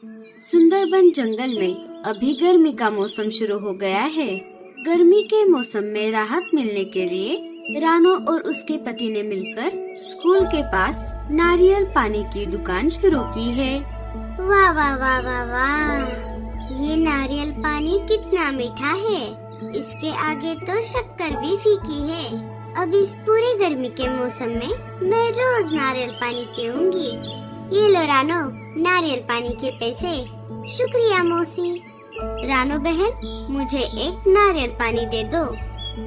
सुंदरबन जंगल में अभी गर्मी का मौसम शुरू हो गया है। गर्मी के मौसम में राहत मिलने के लिए रानो और उसके पति ने मिलकर स्कूल के पास नारियल पानी की दुकान शुरू की है। वाह वाह वाह वाह वाह, ये नारियल पानी कितना मीठा है। इसके आगे तो शक्कर भी फीकी है। अब इस पूरी गर्मी के मौसम में मैं रोज नारियल पानी पीऊंगी। ये लो रानो, नारियल पानी के पैसे। शुक्रिया मौसी। रानो बहन, मुझे एक नारियल पानी दे दो।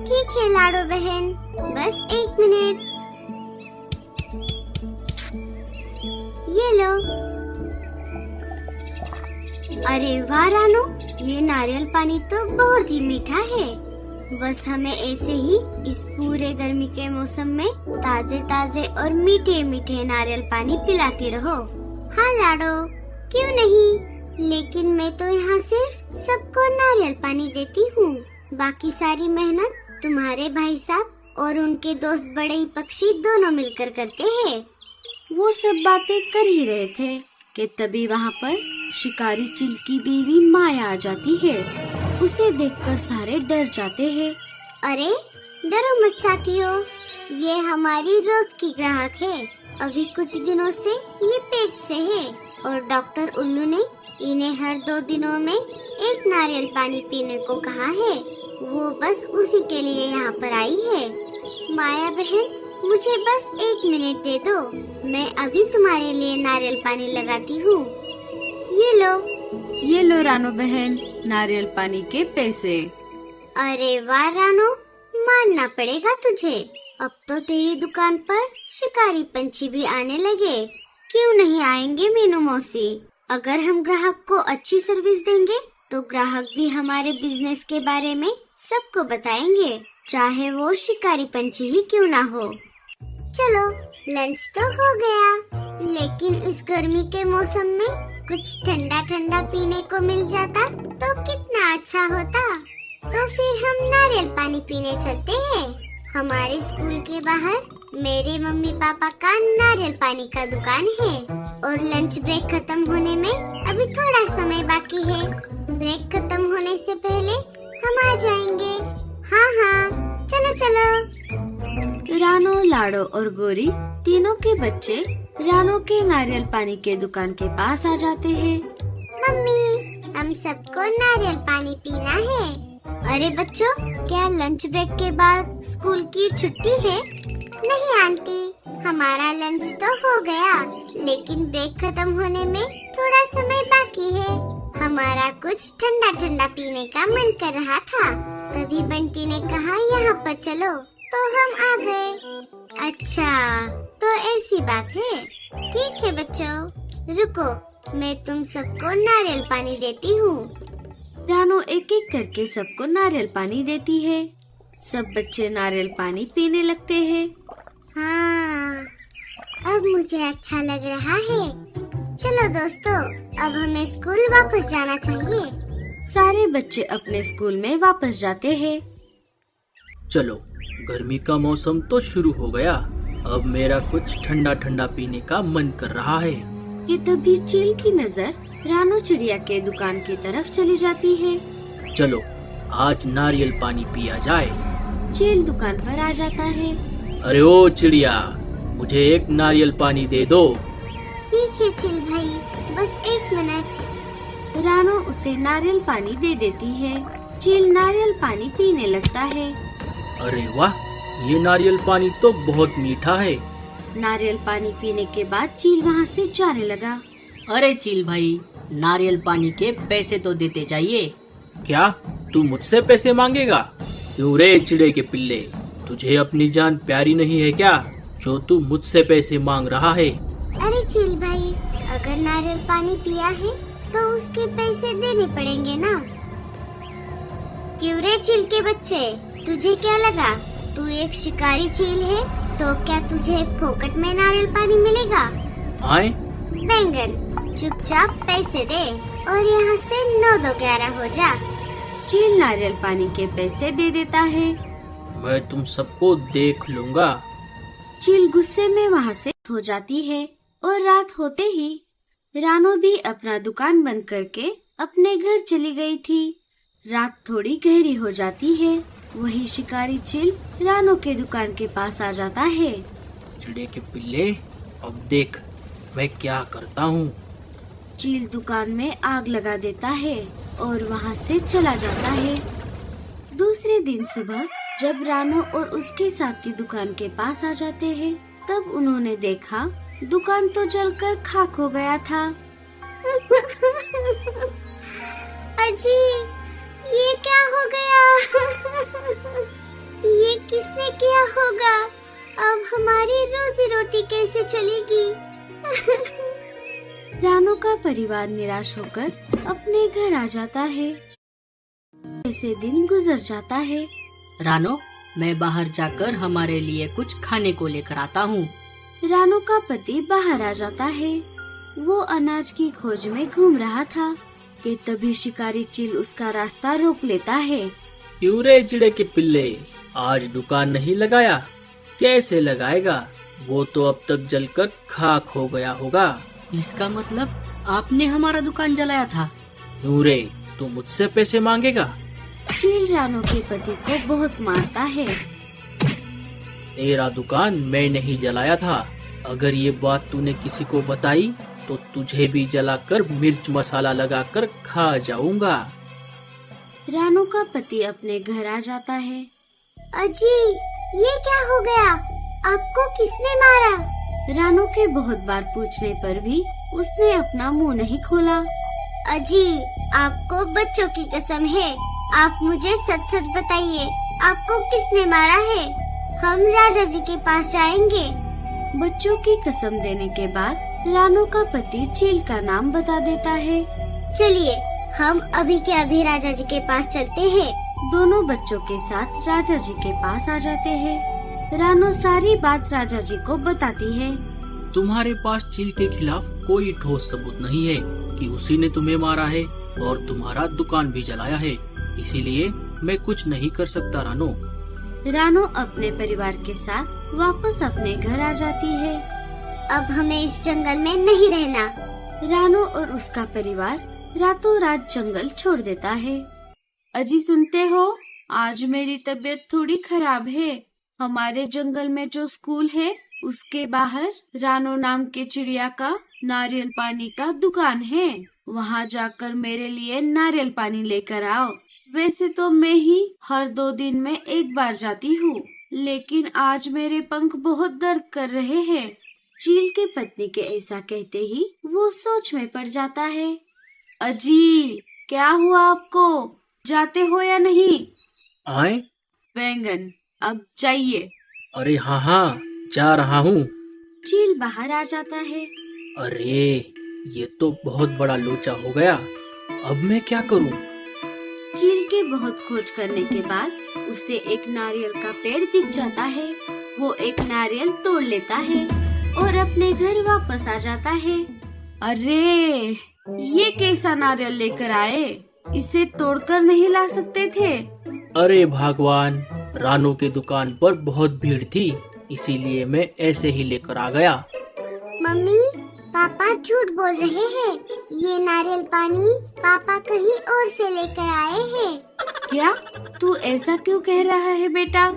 ठीक है लाडो बहन, बस 1 मिनट। ये लो। अरे वाह रानो, ये नारियल पानी तो बहुत ही मीठा है। बस हमें ऐसे ही इस पूरे गर्मी के मौसम में ताजे ताजे और मीठे मीठे नारियल पानी पिलाती रहो। हाँ लाडो, क्यों नहीं, लेकिन मैं तो यहाँ सिर्फ सबको नारियल पानी देती हूँ। बाकी सारी मेहनत तुम्हारे भाई साहब और उनके दोस्त बड़े पक्षी दोनों मिलकर करते हैं। वो सब बातें कर ही रहे थे कि तभी वहाँ पर शिकारी चील की बीवी माया आ जाती है। उसे देखकर सारे डर जाते हैं। अरे डरो मत साथियों, ये हमारी रोज की ग्राहक है। अभी कुछ दिनों से ये पेट से है और डॉक्टर उल्लू ने इन्हें हर 2 दिनों में एक नारियल पानी पीने को कहा है। वो बस उसी के लिए यहाँ पर आई है। माया बहन, मुझे बस 1 मिनट दे दो, मैं अभी तुम्हारे लिए नारियल पानी लगाती हूँ। ये लो रानो बहन, नारियल पानी के पैसे। अरे वाह रानो, मानना पड़ेगा तुझे। अब तो तेरी दुकान पर शिकारी पंछी भी आने लगे। क्यों नहीं आएंगे मीनू मौसी? अगर हम ग्राहक को अच्छी सर्विस देंगे तो ग्राहक भी हमारे बिजनेस के बारे में सबको बताएंगे, चाहे वो शिकारी पंछी ही क्यों ना हो। चलो लंच तो हो गया, लेकिन इस गर्मी के मौसम में कुछ ठंडा ठंडा पीने को मिल जाता तो कितना अच्छा होता। तो फिर हम नारियल पानी पीने चलते हैं। हमारे स्कूल के बाहर मेरे मम्मी पापा का नारियल पानी का दुकान है और लंच ब्रेक खत्म होने में अभी थोड़ा समय बाकी है। ब्रेक खत्म होने से पहले हम आ जाएंगे। हाँ हाँ, चलो चलो। रानो, लाडो और गोरी तीनों के बच्चे रानो के नारियल पानी के दुकान के पास आ जाते हैं। मम्मी, हम सबको नारियल पानी पीना है। अरे बच्चों, क्या लंच ब्रेक के बाद स्कूल की छुट्टी है? नहीं आंटी, हमारा लंच तो हो गया, लेकिन ब्रेक खत्म होने में थोड़ा समय बाकी है। हमारा कुछ ठंडा ठंडा पीने का मन कर रहा था, तभी बंटी ने कहा यहाँ पर चलो, तो हम आ गए। अच्छा, तो ऐसी बात है। ठीक है बच्चों, रुको, मैं तुम सबको नारियल पानी देती हूँ। रानो एक एक करके सबको नारियल पानी देती है। सब बच्चे नारियल पानी पीने लगते हैं। हाँ, अब मुझे अच्छा लग रहा है। चलो दोस्तों, अब हमें स्कूल वापस जाना चाहिए। सारे बच्चे अपने स्कूल में वापस जाते हैं। चलो, गर्मी का मौसम तो शुरू हो गया। अब मेरा कुछ ठंडा ठंडा पीने का मन कर रहा है। कि तभी चील की नजर रानो चिड़िया के दुकान की तरफ चली जाती है। चलो, आज नारियल पानी पिया जाए। चील दुकान पर आ जाता है। अरे ओ चिड़िया, मुझे एक नारियल पानी दे दो। ठीक है चील भाई, बस 1 मिनट। रानो उसे नारियल पानी दे देती है। चील नारियल पानी पीने लगता है। अरे वाह, ये नारियल पानी तो बहुत मीठा है। नारियल पानी पीने के बाद चील वहाँ से जाने लगा। अरे चील भाई, नारियल पानी के पैसे तो देते जाइए। क्या तू मुझसे पैसे मांगेगा? क्यों रे चिड़े के पिल्ले, तुझे अपनी जान प्यारी नहीं है क्या, जो तू मुझसे पैसे मांग रहा है? अरे चील भाई, अगर नारियल पानी पिया है तो उसके पैसे देने पड़ेंगे ना। क्यों रे चील के बच्चे, तुझे क्या लगा तू एक शिकारी चील है तो क्या तुझे फोकट में नारियल पानी मिलेगा? आए बैंगन, चुपचाप पैसे दे और यहाँ से 9 2 11 हो जा। चील नारियल पानी के पैसे दे देता है। मैं तुम सबको देख लूँगा। चील गुस्से में वहाँ से हो जाती है और रात होते ही रानो भी अपना दुकान बंद करके अपने घर चली गई थी। रात थोड़ी गहरी हो जाती है। वही शिकारी चील रानो के दुकान के पास आ जाता है। चिड़े के पिल्ले, अब देख मैं क्या करता हूँ। चील दुकान में आग लगा देता है और वहाँ से चला जाता है। दूसरे दिन सुबह जब रानो और उसके साथी दुकान के पास आ जाते हैं, तब उन्होंने देखा दुकान तो जलकर खाक हो गया था। अजी, ये क्या हो गया? ये किसने किया होगा? अब हमारी रोजी रोटी कैसे चलेगी? रानो का परिवार निराश होकर अपने घर आ जाता है। ऐसे दिन गुजर जाता है। रानो, मैं बाहर जाकर हमारे लिए कुछ खाने को लेकर आता हूँ। रानो का पति बाहर आ जाता है। वो अनाज की खोज में घूम रहा था कि तभी शिकारी चील उसका रास्ता रोक लेता है। क्यों रे चिड़े के पिल्ले, आज दुकान नहीं लगाया? कैसे लगाएगा? वो तो अब तक जलकर खाक हो गया होगा। इसका मतलब आपने हमारा दुकान जलाया था? क्यों रे, तू मुझसे पैसे मांगेगा? चील रानो के पति को बहुत मारता है। तेरा दुकान मैं नहीं जलाया था। अगर ये बात तूने किसी को बताई तो तुझे भी जलाकर मिर्च मसाला लगाकर खा जाऊंगा। रानो का पति अपने घर आ जाता है। अजी, ये क्या हो गया? आपको किसने मारा? रानो के बहुत बार पूछने पर भी उसने अपना मुंह नहीं खोला। अजी, आपको बच्चों की कसम है, आप मुझे सच सच बताइए, आपको किसने मारा है? हम राजा जी के पास जाएंगे। बच्चों की कसम देने के बाद रानो का पति चील का नाम बता देता है। चलिए, हम अभी के अभी राजा जी के पास चलते हैं। दोनों बच्चों के साथ राजा जी के पास आ जाते हैं। रानो सारी बात राजा जी को बताती है। तुम्हारे पास चील के खिलाफ कोई ठोस सबूत नहीं है कि उसी ने तुम्हें मारा है और तुम्हारा दुकान भी जलाया है, इसीलिए मैं कुछ नहीं कर सकता रानो। रानो अपने परिवार के साथ वापस अपने घर आ जाती है। अब हमें इस जंगल में नहीं रहना। रानो और उसका परिवार रातों रात जंगल छोड़ देता है। अजी, सुनते हो? आज मेरी तबीयत थोड़ी खराब है। हमारे जंगल में जो स्कूल है उसके बाहर रानो नाम के चिड़िया का नारियल पानी का दुकान है। वहाँ जाकर मेरे लिए नारियल पानी लेकर आओ। वैसे तो मैं ही हर 2 दिन में एक बार जाती हूँ, लेकिन आज मेरे पंख बहुत दर्द कर रहे हैं। चील के पत्नी के ऐसा कहते ही वो सोच में पड़ जाता है। अजी, क्या हुआ आपको? जाते हो या नहीं? आए? बैंगन, अब चाहिए। अरे हाँ हाँ, जा रहा हूँ। चील बाहर आ जाता है। अरे ये तो बहुत बड़ा लोचा हो गया, अब मैं क्या करूँ? चील के बहुत खोज करने के बाद उसे एक नारियल का पेड़ दिख जाता है। वो एक नारियल तोड़ लेता है और अपने घर वापस आ जाता है। अरे, ये कैसा नारियल लेकर आए? इसे तोड़कर नहीं ला सकते थे? अरे भगवान, रानो के दुकान पर बहुत भीड़ थी, इसीलिए मैं ऐसे ही लेकर आ गया। मम्मी, पापा झूठ बोल रहे हैं। ये नारियल पानी पापा कहीं और से लेकर आए हैं। क्या? तू ऐसा क्यों कह रहा है बेटा?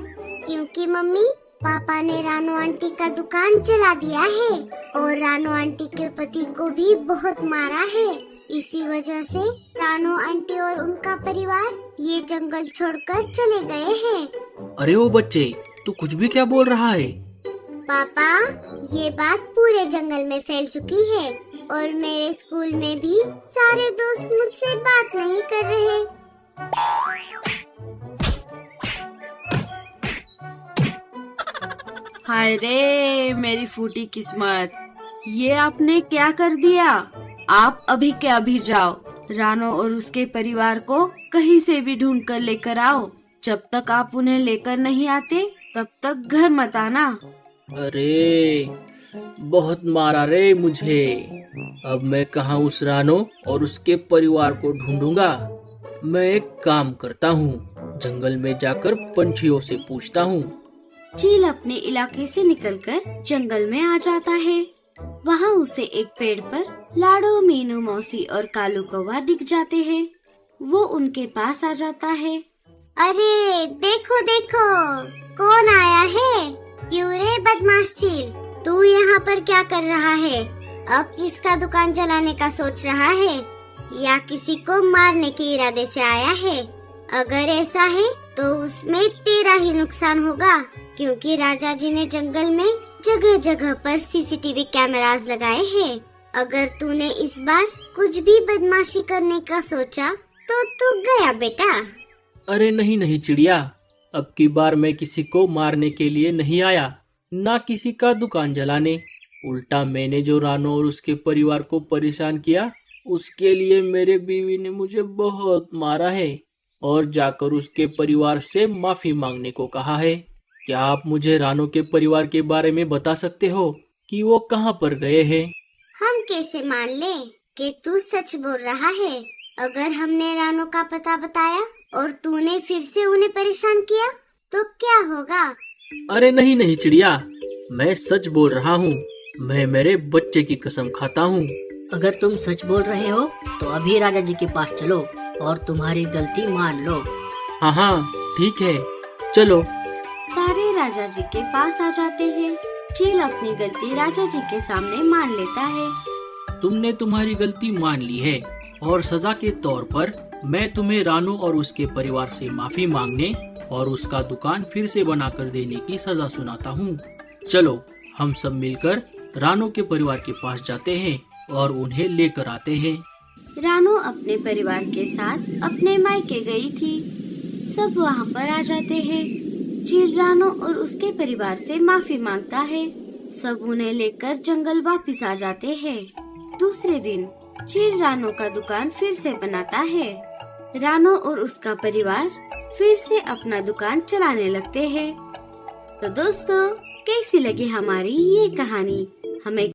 क्योंकि मम्मी, पापा ने रानो आंटी का दुकान जला दिया है और रानो आंटी के पति को भी बहुत मारा है। इसी वजह से रानो आंटी और उनका परिवार ये जंगल छोड़कर चले गए हैं। अरे ओ बच्चे, तू कुछ भी क्या बोल रहा है? पापा, ये बात पूरे जंगल में फैल चुकी है और मेरे स्कूल में भी सारे दोस्त मुझसे बात नहीं कर रहे। हाय रे मेरी फूटी किस्मत, ये आपने क्या कर दिया? आप अभी के अभी जाओ, रानो और उसके परिवार को कहीं से भी ढूंढ कर लेकर आओ। जब तक आप उन्हें लेकर नहीं आते तब तक घर मत आना। अरे बहुत मारा रे मुझे। अब मैं कहाँ उस रानो और उसके परिवार को ढूंढूंगा। मैं एक काम करता हूँ, जंगल में जाकर पंछियों से पूछता हूँ। चील अपने इलाके से निकलकर जंगल में आ जाता है। वहाँ उसे एक पेड़ पर लाडो, मीनू मौसी और कालू कौवा दिख जाते हैं। वो उनके पास आ जाता है। अरे देखो देखो, कौन आया है? क्यों रे बदमाश चील, तू यहाँ पर क्या कर रहा है? अब किसका दुकान जलाने का सोच रहा है या किसी को मारने के इरादे से आया है? अगर ऐसा है तो उसमें तेरा ही नुकसान होगा, क्योंकि राजा जी ने जंगल में जगह जगह पर सीसीटीवी कैमरास लगाए हैं। अगर तूने इस बार कुछ भी बदमाशी करने का सोचा तो तू गया बेटा। अरे नहीं नहीं चिड़िया, अब की बार मैं किसी को मारने के लिए नहीं आया, ना किसी का दुकान जलाने। उल्टा मैंने जो रानो और उसके परिवार को परेशान किया, उसके लिए मेरे बीवी ने मुझे बहुत मारा है और जाकर उसके परिवार से माफी मांगने को कहा है। क्या आप मुझे रानो के परिवार के बारे में बता सकते हो कि वो कहाँ पर गए हैं? हम कैसे मान ले कि तू सच बोल रहा है? अगर हमने रानो का पता बताया और तूने फिर से उन्हें परेशान किया तो क्या होगा? अरे नहीं नहीं चिड़िया, मैं सच बोल रहा हूँ। मैं मेरे बच्चे की कसम खाता हूँ। अगर तुम सच बोल रहे हो तो अभी राजा जी के पास चलो और तुम्हारी गलती मान लो। हाँ हाँ ठीक है, चलो। सारे राजा जी के पास आ जाते हैं। चील अपनी गलती राजा जी के सामने मान लेता है। तुमने तुम्हारी गलती मान ली है और सजा के तौर पर मैं तुम्हें रानो और उसके परिवार से माफी मांगने और उसका दुकान फिर से बनाकर देने की सजा सुनाता हूँ। चलो हम सब मिलकर रानो के परिवार के पास जाते हैं और उन्हें लेकर आते हैं। रानो अपने परिवार के साथ अपने मायके गई थी। सब वहाँ पर आ जाते हैं। चील रानो और उसके परिवार से माफी मांगता है। सब उन्हें लेकर जंगल वापस आ जाते हैं। दूसरे दिन चील रानो का दुकान फिर से बनाता है। रानो और उसका परिवार फिर से अपना दुकान चलाने लगते हैं। तो दोस्तों, कैसी लगी हमारी ये कहानी? हमें